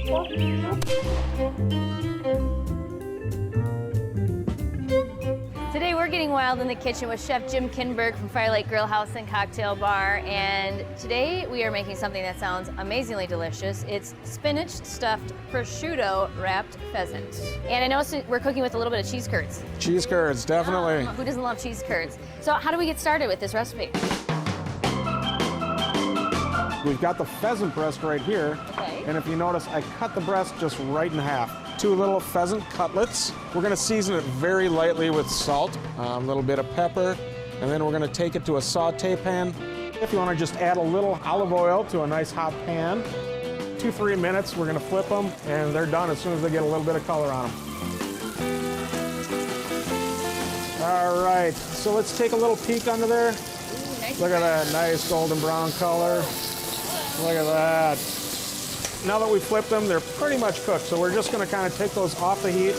Today we're getting wild in the kitchen with Chef Jim Kyndberg from Firelight Grill House and Cocktail Bar, and today we are making something that sounds amazingly delicious. It's spinach stuffed prosciutto wrapped pheasant. And I know we're cooking with a little bit of cheese curds. Cheese curds, definitely. Who doesn't love cheese curds? So how do we get started with this recipe? We've got the pheasant breast right here. Okay. And if you notice, I cut the breast just right in half. 2 little pheasant cutlets. We're gonna season it very lightly with salt, a little bit of pepper, and then we're gonna take it to a saute pan. If you wanna just add a little olive oil to a nice hot pan, 2-3 minutes, we're gonna flip them, and they're done as soon as they get a little bit of color on them. All right, so let's take a little peek under there. Ooh, nice. Look at that nice golden brown color. Look at that. Now that we've flipped them, they're pretty much cooked, so we're just gonna kind of take those off the heat.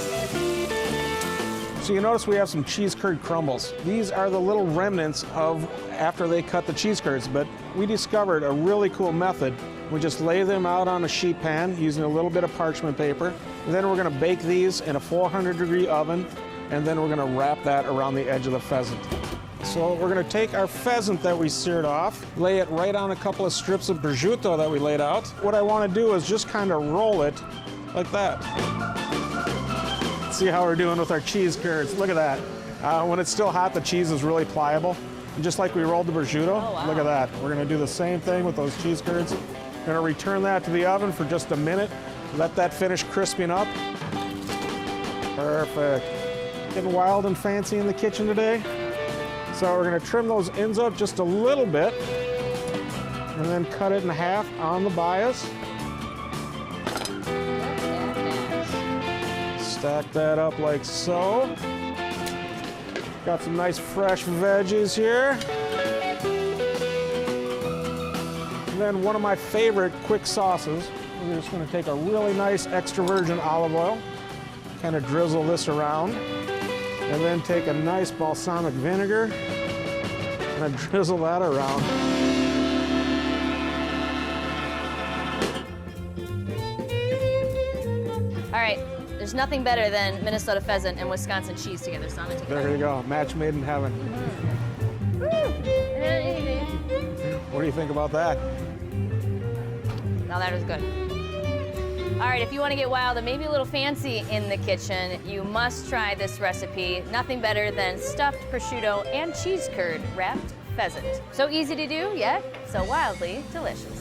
So you notice we have some cheese curd crumbles. These are the little remnants of after they cut the cheese curds, but we discovered a really cool method. We just lay them out on a sheet pan using a little bit of parchment paper. And then we're gonna bake these in a 400-degree oven, and then we're gonna wrap that around the edge of the pheasant. So we're gonna take our pheasant that we seared off, lay it right on a couple of strips of prosciutto that we laid out. What I wanna do is just kind of roll it like that. See how we're doing with our cheese curds. Look at that. When it's still hot, the cheese is really pliable. And just like we rolled the prosciutto, Oh, wow. Look at that. We're gonna do the same thing with those cheese curds. Gonna return that to the oven for just a minute. Let that finish crisping up. Perfect. Getting wild and fancy in the kitchen today. So we're gonna trim those ends up just a little bit and then cut it in half on the bias. Stack that up like so. Got some nice fresh veggies here. And then one of my favorite quick sauces. We're just gonna take a really nice extra virgin olive oil, kind of drizzle this around. And then take a nice balsamic vinegar and drizzle that around. All right, there's nothing better than Minnesota pheasant and Wisconsin cheese together, so I'm gonna take There you go, match made in heaven. What do you think about that? Now that was good. All right, if you want to get wild and maybe a little fancy in the kitchen, you must try this recipe. Nothing better than stuffed prosciutto and cheese curd wrapped pheasant. So easy to do, yet so wildly delicious.